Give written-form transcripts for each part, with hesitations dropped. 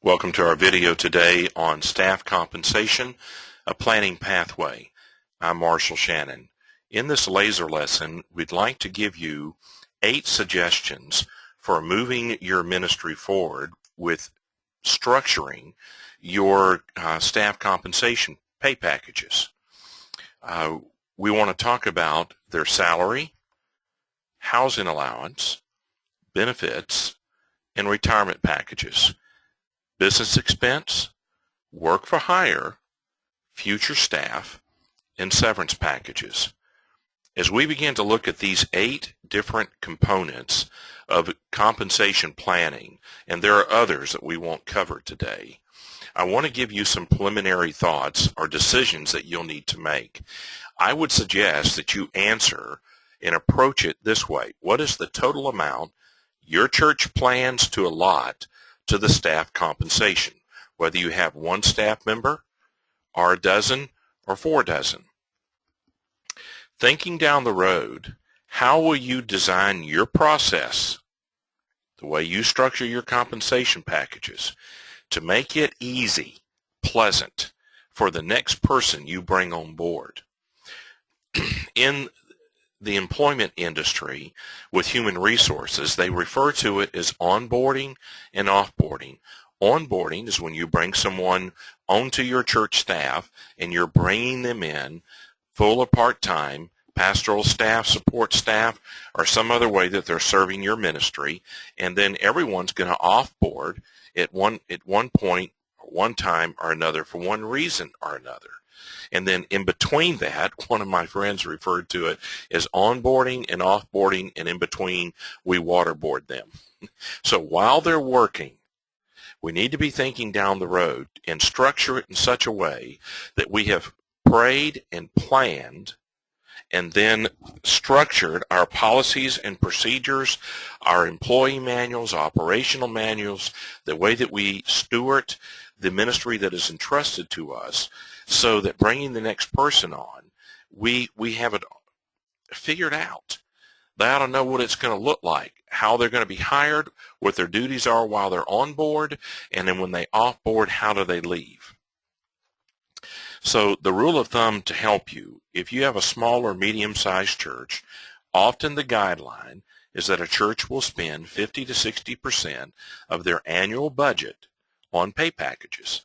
Welcome to our video today on staff compensation, a planning pathway. I'm Marshall Shannon. In this laser lesson, we'd like to give you 8 suggestions for moving your ministry forward with structuring your staff compensation pay packages. We want to talk about their salary, housing allowance, benefits, and retirement packages. Business expense, work for hire, future staff, and severance packages. As we begin to look at these 8 different components of compensation planning, and there are others that we won't cover today, I want to give you some preliminary thoughts or decisions that you'll need to make. I would suggest that you answer and approach it this way. What is the total amount your church plans to allot to the staff compensation, whether you have 1 staff member or 12 or 24? Thinking down the road, how will you design your process, the way you structure your compensation packages, to make it easy, pleasant for the next person you bring on board? In the employment industry with human resources, they refer to it as onboarding and offboarding. Onboarding is when you bring someone onto your church staff and you're bringing them in full or part-time, pastoral staff, support staff, or some other way that they're serving your ministry, and then everyone's going to offboard at one point, or one time or another, for one reason or another. And then in between that, one of my friends referred to it as onboarding and offboarding, and in between, we waterboard them. So while they're working, we need to be thinking down the road and structure it in such a way that we have prayed and planned and then structured our policies and procedures, our employee manuals, operational manuals, the way that we steward the ministry that is entrusted to us, so that bringing the next person on, we have it figured out. They ought to know what it's going to look like, how they're going to be hired, what their duties are while they're on board, and then when they off board, how do they leave? So the rule of thumb to help you, if you have a small or medium-sized church, often the guideline is that a church will spend 50 to 60% of their annual budget on pay packages.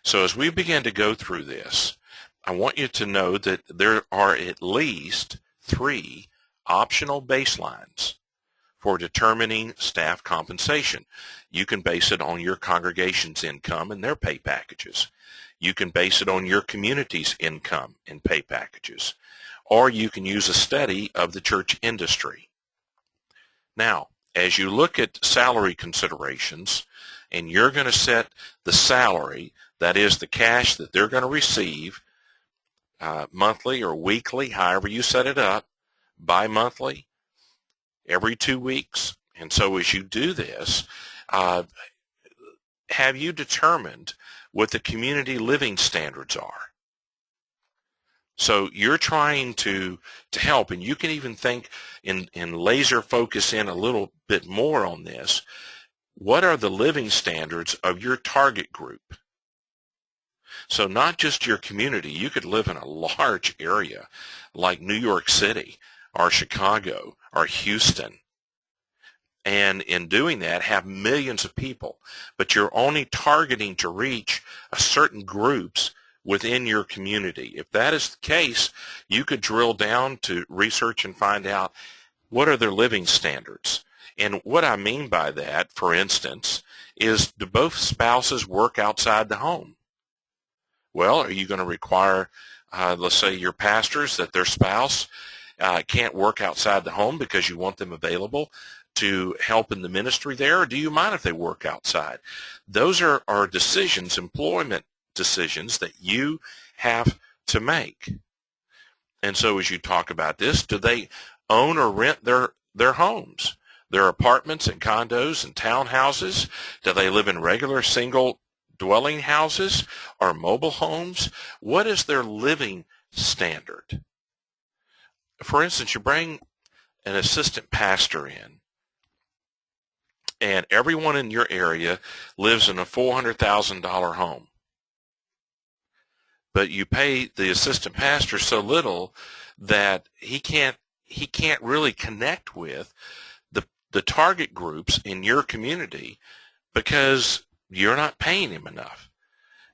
So as we begin to go through this, I want you to know that there are at least 3 optional baselines for determining staff compensation. You can base it on your congregation's income and their pay packages. You can base it on your community's income and pay packages. Or you can use a study of the church industry. Now, as you look at salary considerations, and you're going to set the salary, that is the cash that they're going to receive monthly or weekly, however you set it up, bi-monthly, every 2 weeks. And so as you do this, have you determined what the community living standards are? So you're trying to help, and you can even think in laser focus in a little bit more on this. What are the living standards of your target group? So not just your community. You could live in a large area like New York City or Chicago or Houston, and in doing that have millions of people, but you're only targeting to reach a certain groups within your community. If that is the case, you could drill down to research and find out what are their living standards. And what I mean by that, for instance, is do both spouses work outside the home? Well, are you going to require, let's say your pastors, that their spouse can't work outside the home because you want them available to help in the ministry there, or do you mind if they work outside? Those are decisions, employment decisions, that you have to make. And so as you talk about this, do they own or rent their homes, their apartments and condos and townhouses? Do they live in regular single dwelling houses or mobile homes? What is their living standard? For instance, you bring an assistant pastor in, and everyone in your area lives in a $400,000 home, but you pay the assistant pastor so little that he can't really connect with the target groups in your community because you're not paying him enough.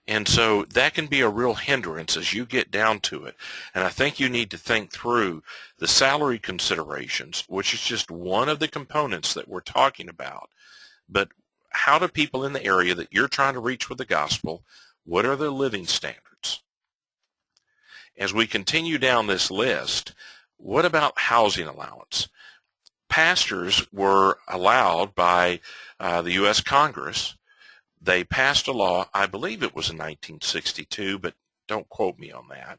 And so that can be a real hindrance as you get down to it. And I think you need to think through the salary considerations, which is just one of the components that we're talking about. But how do people in the area that you're trying to reach with the gospel, what are their living standards? As we continue down this list, what about housing allowance? Pastors were allowed by the U.S. Congress. They passed a law, I believe it was in 1962, but don't quote me on that,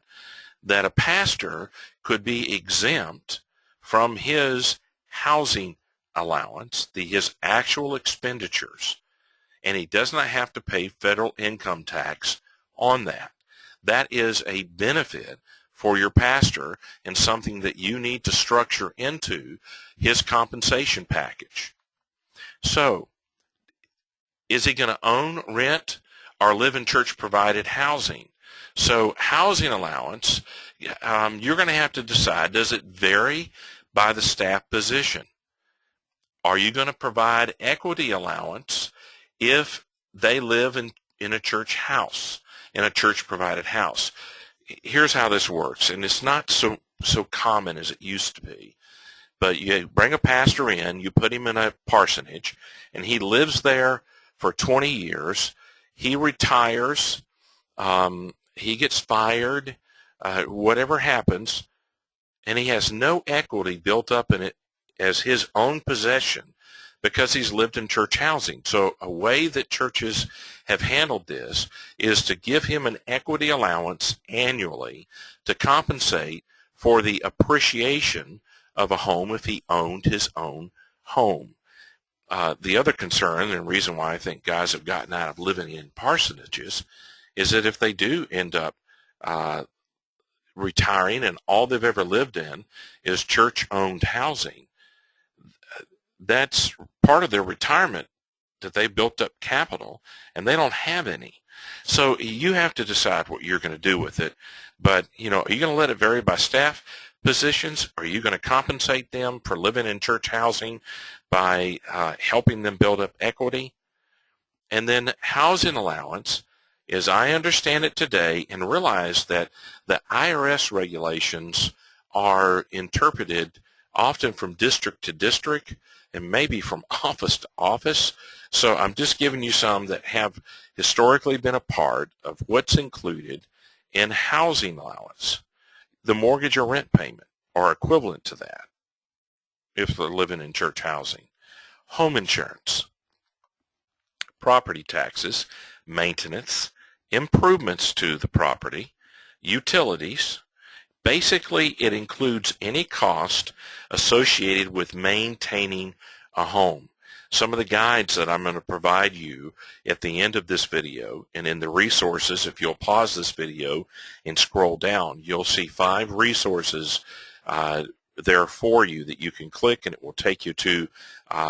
that a pastor could be exempt from his housing allowance, his actual expenditures, and he does not have to pay federal income tax on that. That is a benefit for your pastor and something that you need to structure into his compensation package. So, is he going to own, rent, or live in church-provided housing? So housing allowance, you're going to have to decide, does it vary by the staff position? Are you going to provide equity allowance if they live in a church house, in a church-provided house? Here's how this works, and it's not so common as it used to be. But you bring a pastor in, you put him in a parsonage, and he lives there for 20 years. He retires, he gets fired, whatever happens, and he has no equity built up in it as his own possession because he's lived in church housing. So a way that churches have handled this is to give him an equity allowance annually to compensate for the appreciation of a home if he owned his own home. The other concern and reason why I think guys have gotten out of living in parsonages is that if they do end up retiring and all they've ever lived in is church-owned housing, that's part of their retirement, that they built up capital and they don't have any. So you have to decide what you're going to do with it. But, are you going to let it vary by staff positions? Are you going to compensate them for living in church housing by helping them build up equity? And then housing allowance, as I understand it today, and realize that the IRS regulations are interpreted often from district to district and maybe from office to office. So I'm just giving you some that have historically been a part of what's included in housing allowance. The mortgage or rent payment are equivalent to that if they're living in church housing. Home insurance, property taxes, maintenance, improvements to the property, utilities. Basically, it includes any cost associated with maintaining a home. Some of the guides that I'm going to provide you at the end of this video and in the resources, if you'll pause this video and scroll down, you'll see 5 resources there for you that you can click, and it will take you to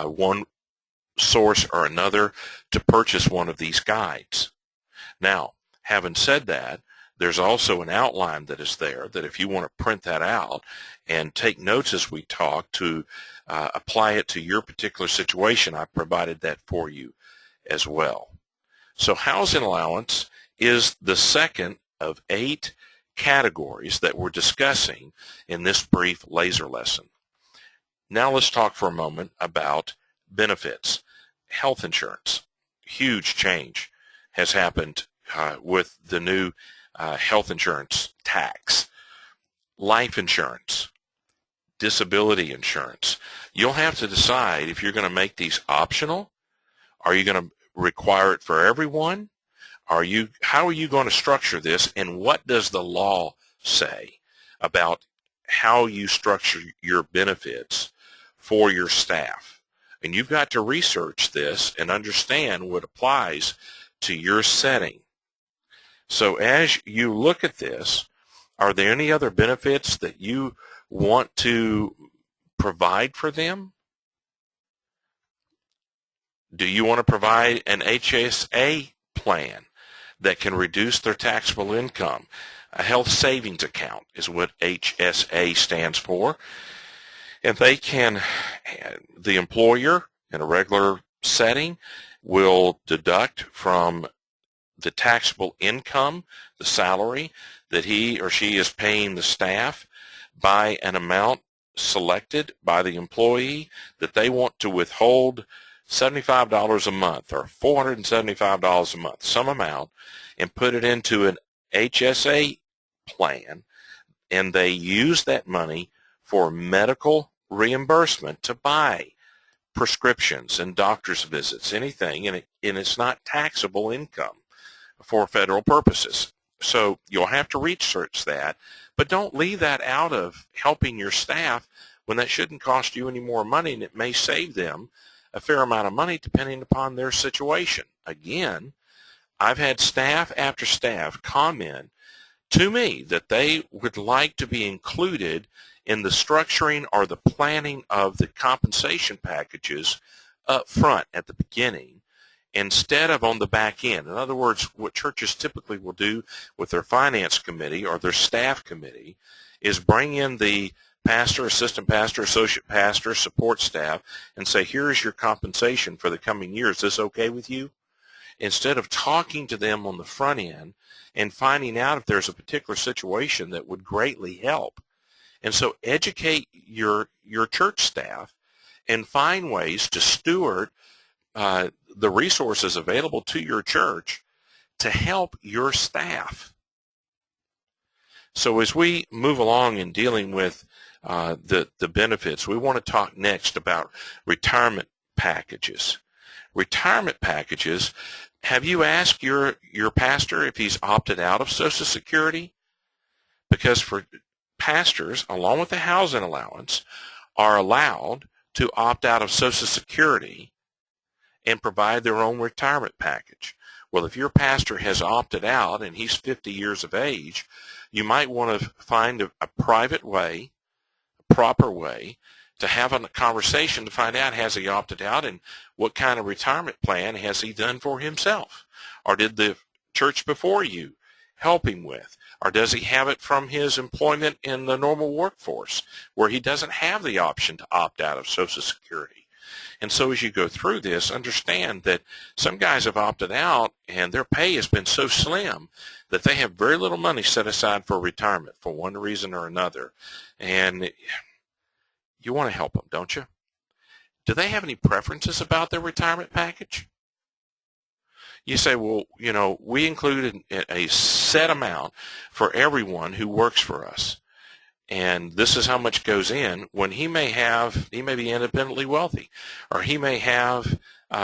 one source or another to purchase one of these guides. Now, having said that, there's also an outline that is there that if you want to print that out and take notes as we talk to apply it to your particular situation, I provided that for you as well. So housing allowance is the second of 8 categories that we're discussing in this brief laser lesson. Now let's talk for a moment about benefits. Health insurance. Huge change has happened with the new health insurance tax. Life insurance, disability insurance. You'll have to decide if you're going to make these optional. Are you going to require it for everyone? How are you going to structure this, and what does the law say about how you structure your benefits for your staff? And you've got to research this and understand what applies to your setting. So as you look at this, are there any other benefits that you want to provide for them? Do you want to provide an HSA plan that can reduce their taxable income? A health savings account is what HSA stands for. And they can, the employer in a regular setting will deduct from the taxable income, the salary that he or she is paying the staff, by an amount selected by the employee that they want to withhold $75 a month or $475 a month, some amount, and put it into an HSA plan, and they use that money for medical reimbursement to buy prescriptions and doctor's visits, anything, and it's not taxable income for federal purposes. So you'll have to research that, but don't leave that out of helping your staff when that shouldn't cost you any more money, and it may save them a fair amount of money depending upon their situation. Again, I've had staff after staff comment to me that they would like to be included in the structuring or the planning of the compensation packages up front at the beginning instead of on the back end. In other words, what churches typically will do with their finance committee or their staff committee is bring in the pastor, assistant pastor, associate pastor, support staff, and say, here's your compensation for the coming year. Is this okay with you? Instead of talking to them on the front end and finding out if there's a particular situation that would greatly help. And so educate your church staff and find ways to steward the resources available to your church to help your staff. So as we move along in dealing with the benefits, we want to talk next about retirement packages. Retirement packages, have you asked your pastor if he's opted out of Social Security? Because for pastors, along with the housing allowance, are allowed to opt out of Social Security and provide their own retirement package. Well, if your pastor has opted out and he's 50 years of age, you might want to find a private way, a proper way, to have a conversation to find out, has he opted out and what kind of retirement plan has he done for himself? Or did the church before you help him with? Or does he have it from his employment in the normal workforce where he doesn't have the option to opt out of Social Security? And so as you go through this, understand that some guys have opted out and their pay has been so slim that they have very little money set aside for retirement for one reason or another. And you want to help them, don't you? Do they have any preferences about their retirement package? You say, well, you know, we included a set amount for everyone who works for us. And this is how much goes in, when he may be independently wealthy, or he may have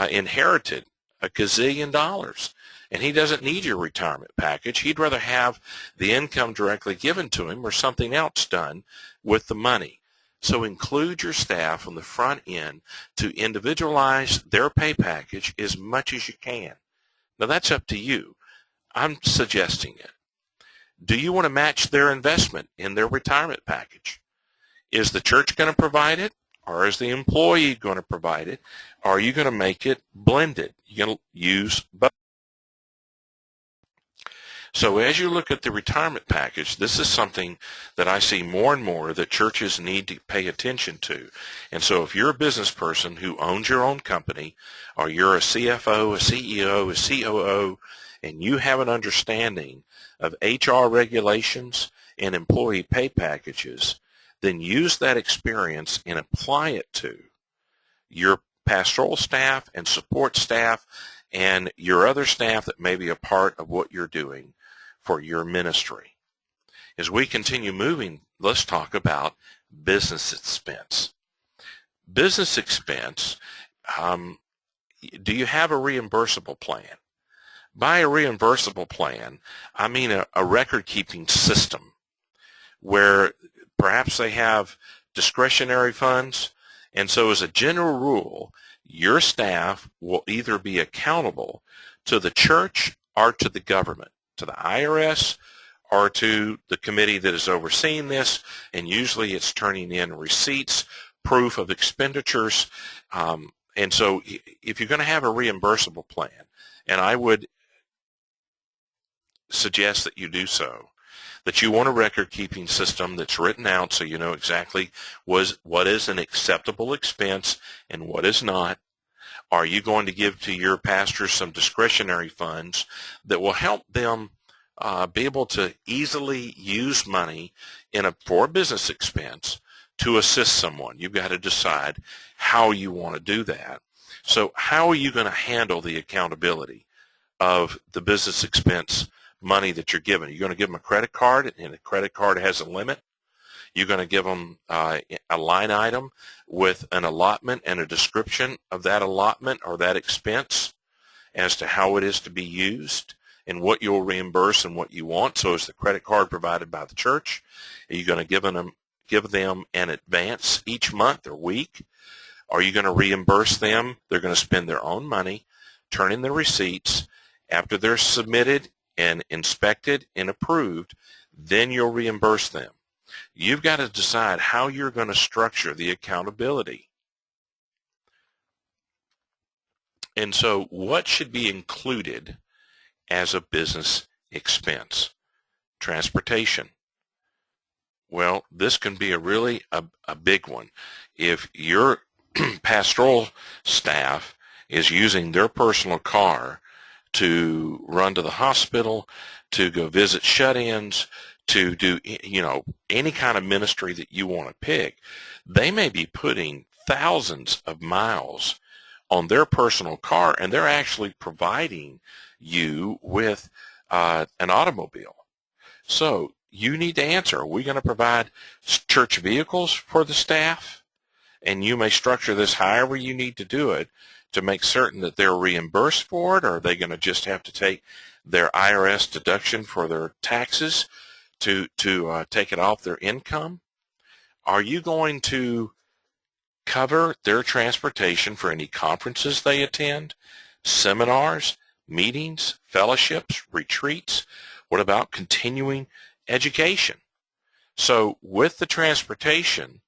inherited a gazillion dollars, and he doesn't need your retirement package. He'd rather have the income directly given to him or something else done with the money. So include your staff on the front end to individualize their pay package as much as you can. Now that's up to you. I'm suggesting it. Do you want to match their investment in their retirement package? Is the church going to provide it, or is the employee going to provide it? Or are you going to make it blended? You're going to use both. So as you look at the retirement package, this is something that I see more and more that churches need to pay attention to. And so if you're a business person who owns your own company, or you're a CFO, a CEO, a COO, and you have an understanding of HR regulations and employee pay packages, then use that experience and apply it to your pastoral staff and support staff and your other staff that may be a part of what you're doing for your ministry. As we continue moving, let's talk about business expense. Business expense, do you have a reimbursable plan? By a reimbursable plan, I mean a record-keeping system where perhaps they have discretionary funds, and so as a general rule, your staff will either be accountable to the church or to the government, to the IRS or to the committee that is overseeing this, and usually it's turning in receipts, proof of expenditures, And so if you're going to have a reimbursable plan, and I would suggest that you do so, that you want a record-keeping system that's written out so you know exactly what is an acceptable expense and what is not. Are you going to give to your pastors some discretionary funds that will help them be able to easily use money for a business expense to assist someone? You've got to decide how you want to do that. So how are you going to handle the accountability of the business expense money that you're giving? You're going to give them a credit card, and the credit card has a limit. You're going to give them a line item with an allotment and a description of that allotment or that expense as to how it is to be used and what you'll reimburse and what you want. So is the credit card provided by the church? Are you going to give them an advance each month or week? Are you going to reimburse them? They're going to spend their own money, turn in their receipts. After they're submitted and inspected and approved, then you'll reimburse them. You've got to decide how you're going to structure the accountability. And so what should be included as a business expense? Transportation. Well, this can be a big one. If your pastoral staff is using their personal car to run to the hospital, to go visit shut-ins, to do, any kind of ministry that you want to pick, they may be putting thousands of miles on their personal car, and they're actually providing you with an automobile. So you need to answer, are we going to provide church vehicles for the staff? And you may structure this however you need to do it to make certain that they're reimbursed for it, or are they going to just have to take their IRS deduction for their taxes to take it off their income? Are you going to cover their transportation for any conferences they attend, seminars, meetings, fellowships, retreats? What about continuing education? So with the transportation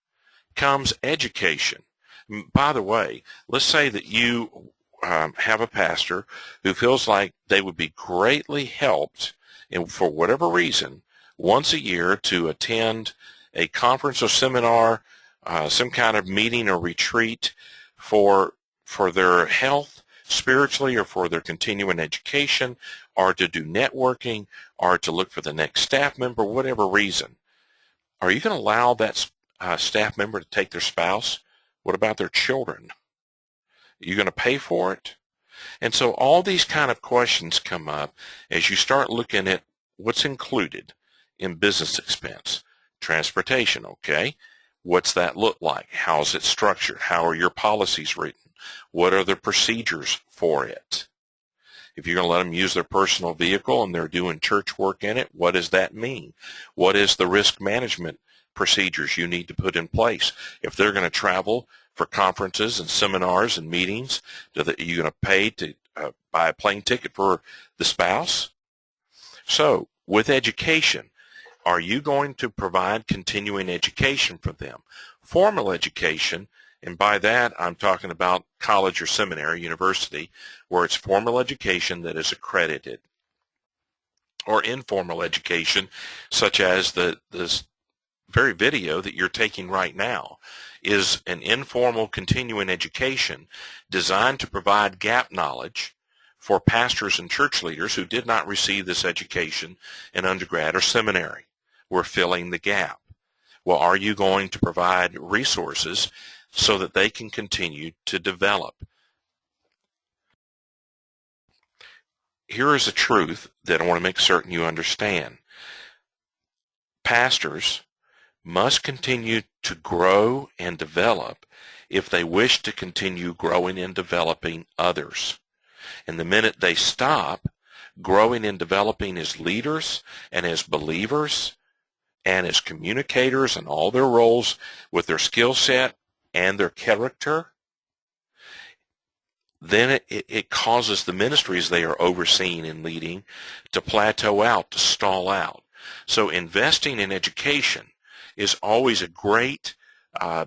comes education. By the way, let's say that you have a pastor who feels like they would be greatly helped, and for whatever reason, once a year to attend a conference or seminar, some kind of meeting or retreat for their health spiritually, or for their continuing education, or to do networking, or to look for the next staff member, whatever reason. Are you going to allow that staff member to take their spouse? What about their children? Are you going to pay for it? And so all these kind of questions come up as you start looking at what's included in business expense. Transportation, okay. What's that look like? How is it structured? How are your policies written? What are the procedures for it? If you're going to let them use their personal vehicle and they're doing church work in it, what does that mean? What is the risk management procedures you need to put in place? If they're going to travel for conferences and seminars and meetings, are you going to pay to buy a plane ticket for the spouse? So with education, are you going to provide continuing education for them? Formal education, and by that I'm talking about college or seminary, university, where it's formal education that is accredited, or informal education, such as this very video that you're taking right now is an informal continuing education designed to provide gap knowledge for pastors and church leaders who did not receive this education in undergrad or seminary. We're filling the gap. Well, are you going to provide resources so that they can continue to develop? Here is a truth that I want to make certain you understand. Pastors must continue to grow and develop if they wish to continue growing and developing others. And the minute they stop growing and developing as leaders and as believers and as communicators and all their roles with their skill set and their character, then it causes the ministries they are overseeing and leading to plateau out, to stall out. So investing in education is always a great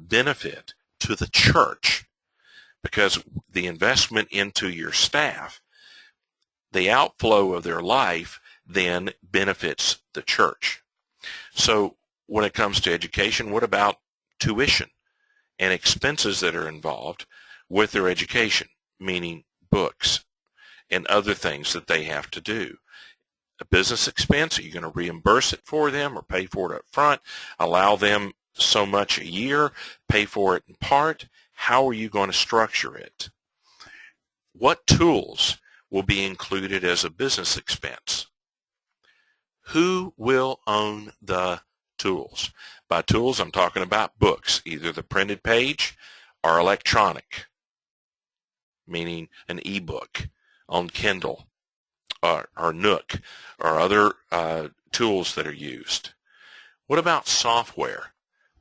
benefit to the church. because the investment into your staff, the outflow of their life then benefits the church. So when it comes to education, what about tuition and expenses that are involved with their education, meaning books and other things that they have to do? A business expense, are you going to reimburse it for them or pay for it up front, allow them so much a year, pay for it in part? How are you going to structure it? What tools will be included as a business expense? Who will own the tools? By tools, I'm talking about books, either the printed page or electronic, meaning an e-book on Kindle or Nook or other tools that are used. What about software?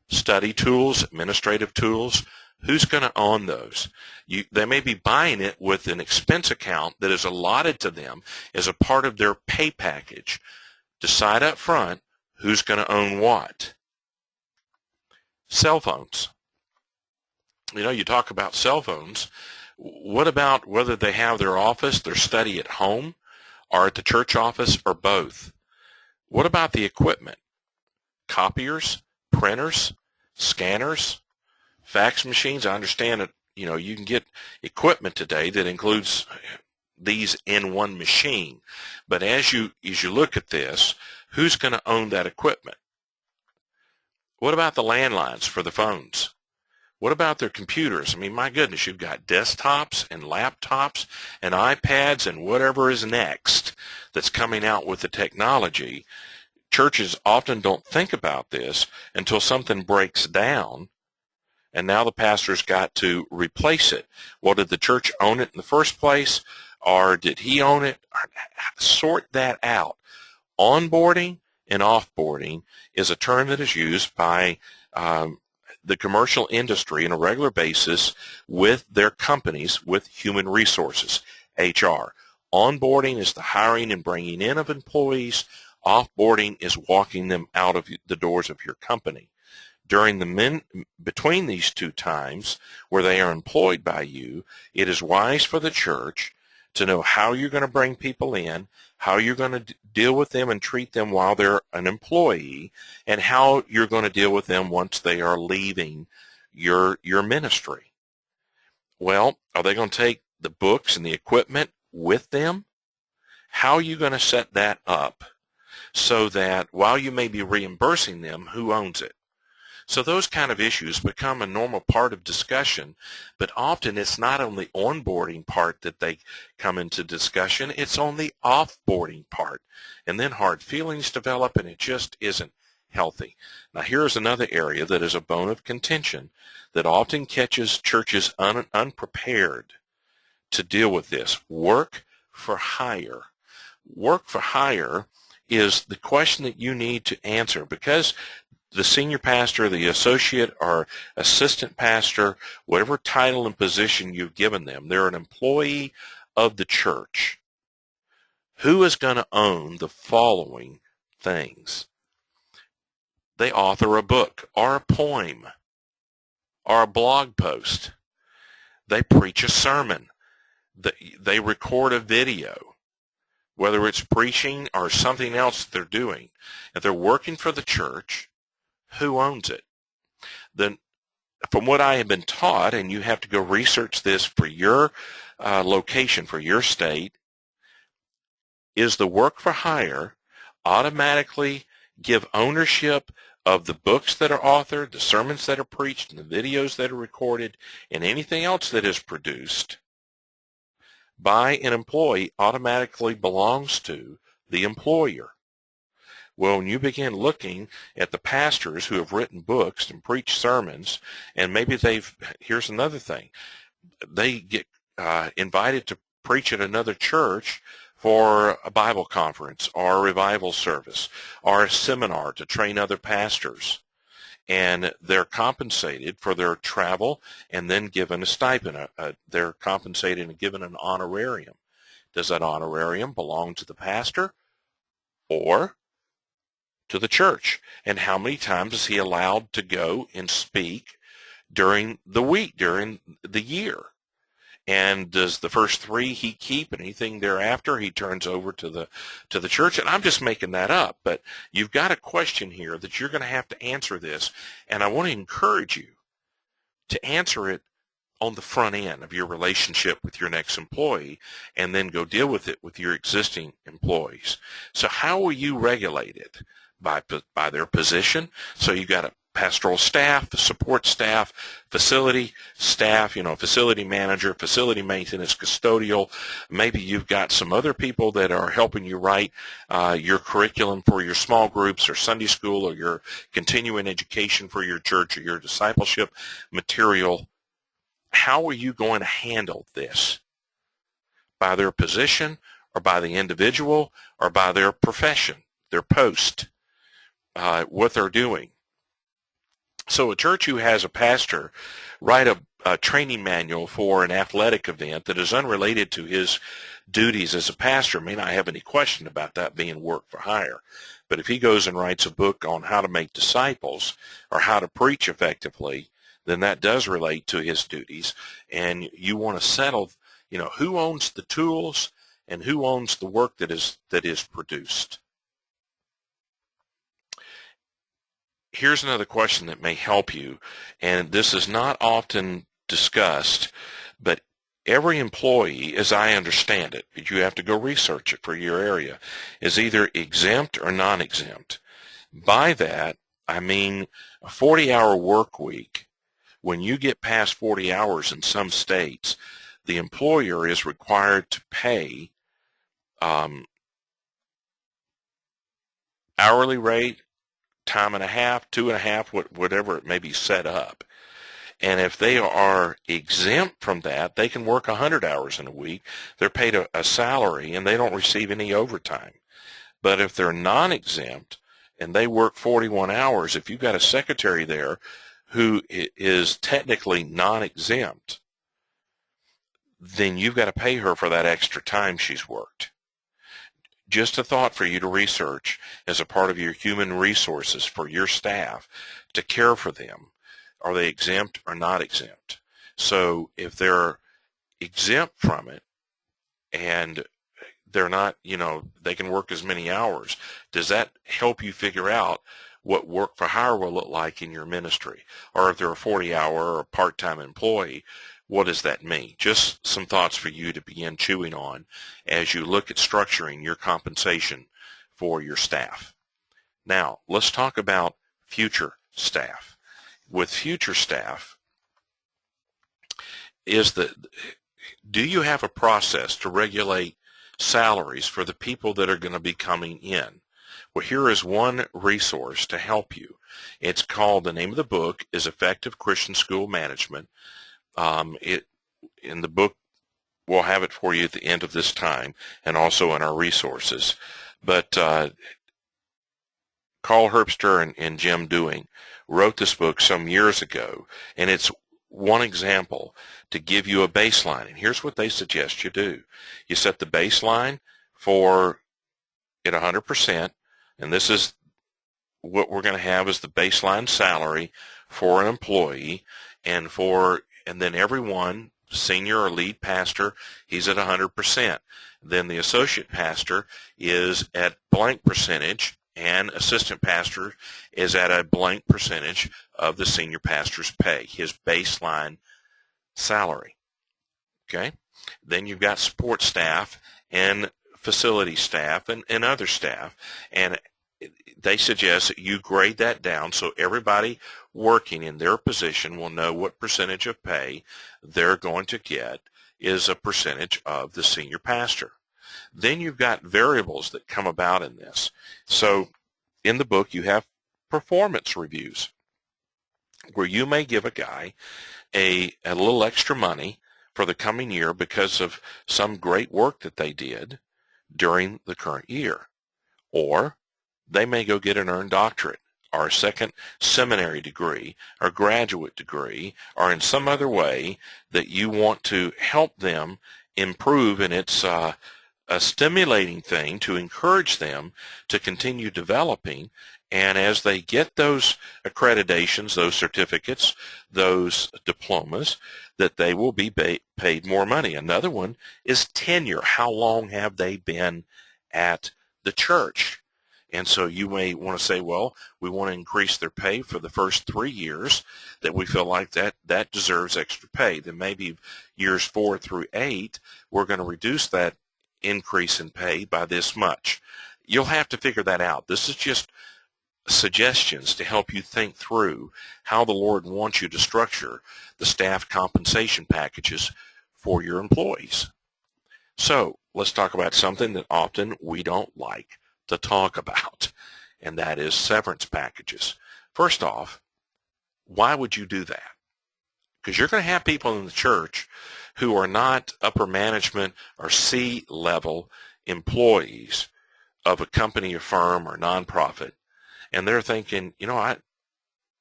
Study tools, administrative tools? Who's going to own those? They may be buying it with an expense account that is allotted to them as a part of their pay package. Decide up front who's going to own what. Cell phones. You talk about cell phones. What about whether they have their office, their study at home, or at the church office, or both? What about the equipment? Copiers, printers, scanners, fax machines. I understand that, you can get equipment today that includes these in one machine. But as you look at this, who's going to own that equipment? What about the landlines for the phones? What about their computers? I mean, my goodness, you've got desktops and laptops and iPads and whatever is next that's coming out with the technology. Churches often don't think about this until something breaks down, and now the pastor's got to replace it. Well, did the church own it in the first place, or did he own it? Sort that out. Onboarding and offboarding is a term that is used by the commercial industry on a regular basis with their companies, with human resources, HR. Onboarding is the hiring and bringing in of employees. Offboarding is walking them out of the doors of your company. Between these two times where they are employed by you, it is wise for the church to know how you're going to bring people in, how you're going to deal with them and treat them while they're an employee, and how you're going to deal with them once they are leaving your ministry. Well, are they going to take the books and the equipment with them? How are you going to set that up so that while you may be reimbursing them, who owns it? So those kind of issues become a normal part of discussion, but often it's not on the onboarding part that they come into discussion, it's on the offboarding part. And then hard feelings develop, and it just isn't healthy. Now here's another area that is a bone of contention that often catches churches unprepared to deal with this. Work for hire. Work for hire is the question that you need to answer, because the senior pastor, the associate or assistant pastor, whatever title and position you've given them, they're an employee of the church. Who is going to own the following things? They author a book or a poem or a blog post. They preach a sermon. They record a video, whether it's preaching or something else they're doing. If they're working for the church, who owns it? Then, from what I have been taught, and you have to go research this for your location, for your state, is the work for hire automatically give ownership of the books that are authored, the sermons that are preached, and the videos that are recorded, and anything else that is produced by an employee automatically belongs to the employer. Well, when you begin looking at the pastors who have written books and preached sermons, and maybe here's another thing, they get invited to preach at another church for a Bible conference or a revival service or a seminar to train other pastors. And they're compensated for their travel and then given a stipend. They're compensated and given an honorarium. Does that honorarium belong to the pastor or to the church? And how many times is he allowed to go and speak during the week, during the year? And does the first 3 he keep, and anything thereafter he turns over to the church? And I'm just making that up, but you've got a question here that you're going to have to answer this, and I want to encourage you to answer it on the front end of your relationship with your next employee, and then go deal with it with your existing employees. So how will you regulate it? By their position. So you got a pastoral staff, support staff, facility staff, facility manager, facility maintenance, custodial. Maybe you've got some other people that are helping you write your curriculum for your small groups or Sunday school, or your continuing education for your church, or your discipleship material. How are you going to handle this? By their position, or by the individual, or by their profession, their post, what they're doing? So a church who has a pastor write a training manual for an athletic event that is unrelated to his duties as a pastor may not have any question about that being work for hire. But if he goes and writes a book on how to make disciples or how to preach effectively, then that does relate to his duties. And you want to settle, who owns the tools and who owns the work that is produced. Here's another question that may help you, and this is not often discussed, but every employee, as I understand it, but you have to go research it for your area, is either exempt or non-exempt. By that, I mean a 40-hour work week. When you get past 40 hours in some states, the employer is required to pay hourly rate, time and a half, 2.5, whatever it may be set up. And if they are exempt from that, they can work 100 hours in a week. They're paid a salary, and they don't receive any overtime. But if they're non-exempt and they work 41 hours, if you've got a secretary there who is technically non-exempt, then you've got to pay her for that extra time she's worked. Just a thought for you to research as a part of your human resources for your staff to care for them. Are they exempt or not exempt? So if they're exempt from it and they're not, they can work as many hours, does that help you figure out what work for hire will look like in your ministry? Or if they're a 40-hour or part-time employee, what does that mean? Just some thoughts for you to begin chewing on as you look at structuring your compensation for your staff. Now, let's talk about future staff. With future staff, do you have a process to regulate salaries for the people that are going to be coming in? Well, here is one resource to help you. It's called, the name of the book is Effective Christian School Management. In the book, we'll have it for you at the end of this time and also in our resources. But Carl Herbster and Jim Dewing wrote this book some years ago, and it's one example to give you a baseline. And here's what they suggest you do. You set the baseline for at 100%, and this is what we're going to have as the baseline salary for an employee, and then everyone, senior or lead pastor, he's at 100%. Then the associate pastor is at blank percentage, and assistant pastor is at a blank percentage of the senior pastor's pay, his baseline salary. Okay? Then you've got support staff and facility staff and other staff, and they suggest that you grade that down so everybody working in their position will know what percentage of pay they're going to get is a percentage of the senior pastor. Then you've got variables that come about in this. So in the book you have performance reviews where you may give a guy a little extra money for the coming year because of some great work that they did during the current year. Or they may go get an earned doctorate or a second seminary degree or graduate degree, or in some other way that you want to help them improve, and it's a stimulating thing to encourage them to continue developing. And as they get those accreditations, those certificates, those diplomas, that they will be paid more money. Another one is tenure. How long have they been at the church? And so you may want to say, well, we want to increase their pay for the first 3 years, that we feel like that deserves extra pay. Then maybe years 4 through 8, we're going to reduce that increase in pay by this much. You'll have to figure that out. This is just suggestions to help you think through how the Lord wants you to structure the staff compensation packages for your employees. So let's talk about something that often we don't like to talk about, and that is severance packages. First off, why would you do that? Because you're going to have people in the church who are not upper management or C-level employees of a company or firm or nonprofit, and they're thinking, you know,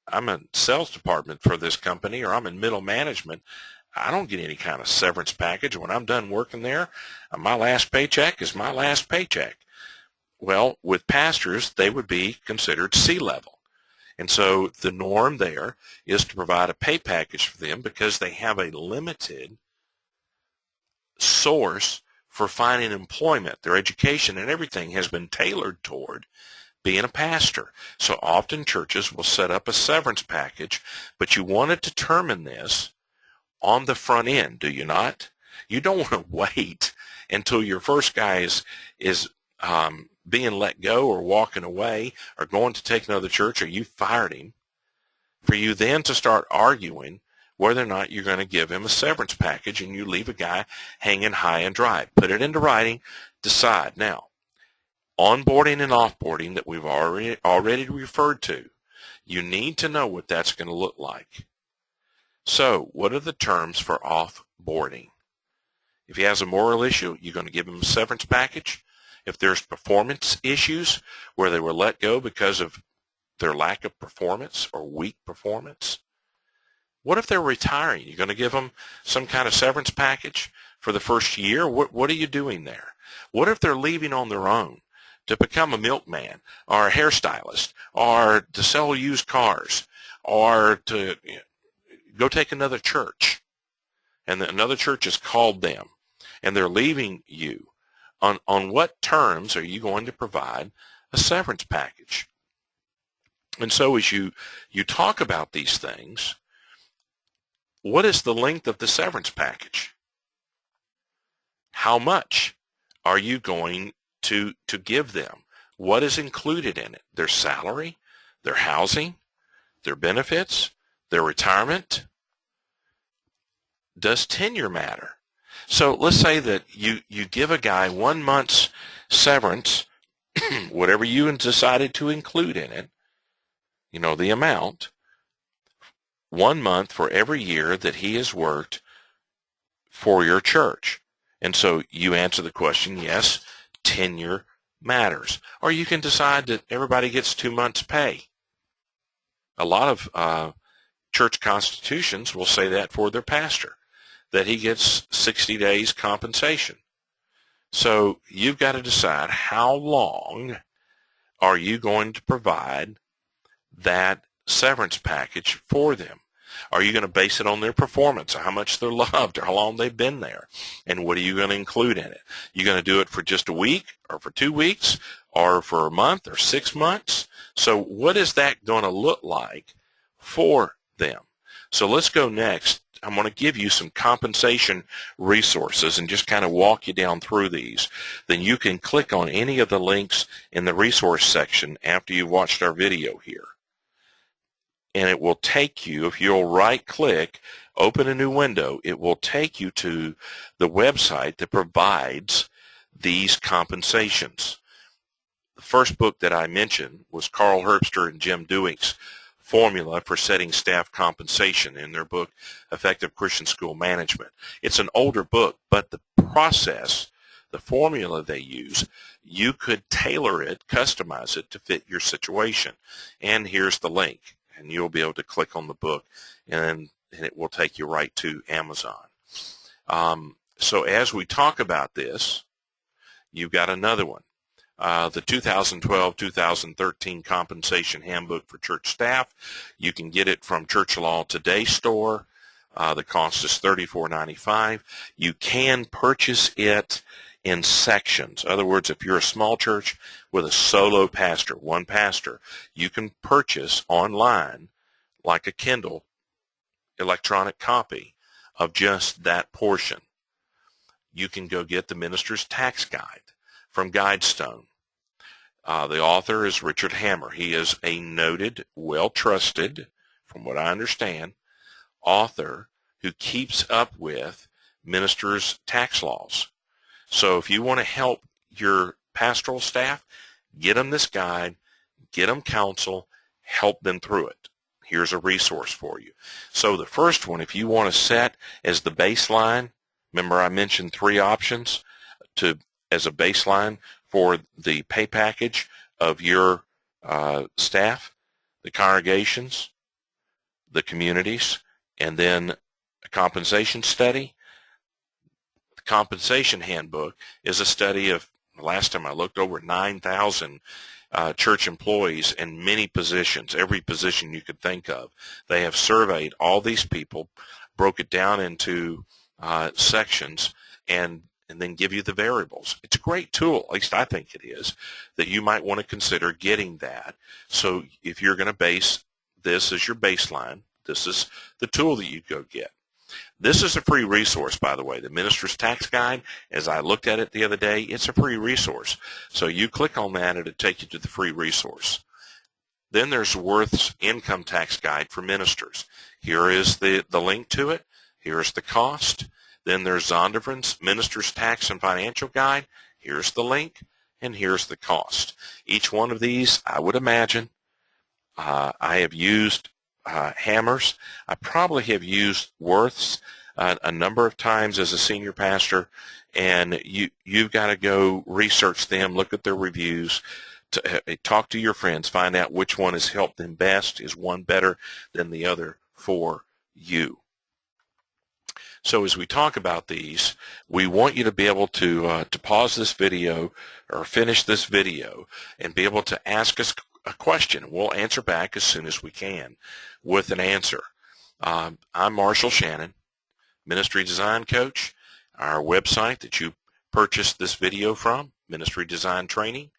I'm a sales department for this company, or I'm in middle management. I don't get any kind of severance package. When I'm done working there, my last paycheck is my last paycheck. Well, with pastors, they would be considered C-level. And so the norm there is to provide a pay package for them because they have a limited source for finding employment. Their education and everything has been tailored toward being a pastor. So often churches will set up a severance package, but you want to determine this on the front end, do you not? You don't want to wait until your first guy is being let go or walking away or going to take another church, or you fired him, for you then to start arguing whether or not you're going to give him a severance package, and you leave a guy hanging high and dry. Put it into writing, decide. Now, onboarding and offboarding that we've already referred to, you need to know what that's going to look like. So what are the terms for offboarding? If he has a moral issue, you're going to give him a severance package. If there's performance issues where they were let go because of their lack of performance or weak performance, what if they're retiring? You're going to give them some kind of severance package for the first year? What are you doing there? What if they're leaving on their own to become a milkman or a hairstylist or to sell used cars or to go take another church, and another church has called them and they're leaving you? On what terms are you going to provide a severance package? And so as you talk about these things, what is the length of the severance package? How much are you going to give them? What is included in it? Their salary, their housing, their benefits, their retirement? Does tenure matter? So let's say that you give a guy 1 month's severance, whatever you decided to include in it, you know, the amount, 1 month for every year that he has worked for your church. And so you answer the question, yes, tenure matters. Or you can decide that everybody gets 2 months' pay. A lot of church constitutions will say that for their pastor, that he gets 60 days compensation. So you've got to decide, how long are you going to provide that severance package for them? Are you going to base it on their performance, or how much they're loved, or how long they've been there? And what are you going to include in it? You're going to do it for just a week, or for 2 weeks, or for a month, or 6 months? So what is that going to look like for them? So let's go next. I'm going to give you some compensation resources and just kind of walk you down through these. Then you can click on any of the links in the resource section after you've watched our video here. And it will take you, if you'll right-click, open a new window, it will take you to the website that provides these compensations. The first book that I mentioned was Carl Herbster and Jim Dewink's formula for setting staff compensation in their book, Effective Christian School Management. It's an older book, but the process, the formula they use, you could tailor it, customize it to fit your situation. And here's the link, and you'll be able to click on the book, and it will take you right to Amazon. So as we talk about this, you've got another one. The 2012-2013 Compensation Handbook for Church Staff. You can get it from Church Law Today store. The cost is $34.95. You can purchase it in sections. In other words, if you're a small church with a solo pastor, one pastor, you can purchase online, like a Kindle, electronic copy of just that portion. You can go get the Minister's Tax Guide from GuideStone. The author is Richard Hammer. He is a noted, well-trusted, from what I understand, author who keeps up with ministers' tax laws. So if you want to help your pastoral staff, get them this guide, get them counsel, help them through it. Here's a resource for you. So the first one, if you want to set as the baseline, remember I mentioned 3 options as a baseline for the pay package of your staff, the congregations, the communities, and then a compensation study. The compensation handbook is a study of, last time I looked, over 9,000 church employees in many positions, every position you could think of. They have surveyed all these people, broke it down into sections, and then give you the variables. It's a great tool, at least I think it is, that you might want to consider getting that. So if you're going to base this as your baseline, this is the tool that you go get. This is a free resource, by the way. The Minister's Tax Guide, as I looked at it the other day, it's a free resource. So you click on that, it'll take you to the free resource. Then there's Worth's Income Tax Guide for Ministers. Here is the link to it. Here's the cost. Then there's Zondervan's Minister's Tax and Financial Guide. Here's the link, and here's the cost. Each one of these, I would imagine, I have used Hammer's. I probably have used Worth's a number of times as a senior pastor, and you've got to go research them, look at their reviews, talk to your friends, find out which one has helped them best. Is one better than the other for you? So as we talk about these, we want you to be able to pause this video or finish this video and be able to ask us a question. We'll answer back as soon as we can with an answer. I'm Marshall Shannon, Ministry Design Coach. Our website that you purchased this video from, Ministry Design Training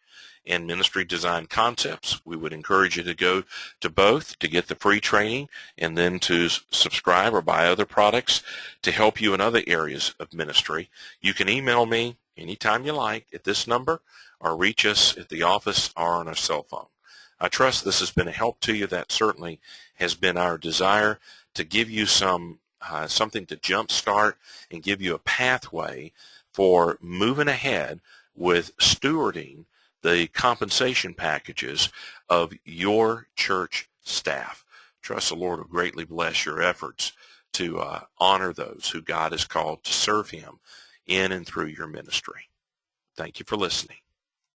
and Ministry Design Concepts. We would encourage you to go to both to get the free training and then to subscribe or buy other products to help you in other areas of ministry. You can email me anytime you like at this number or reach us at the office or on our cell phone. I trust this has been a help to you. That certainly has been our desire, to give you something to jumpstart and give you a pathway for moving ahead with stewarding the compensation packages of your church staff. Trust the Lord will greatly bless your efforts to honor those who God has called to serve Him in and through your ministry. Thank you for listening.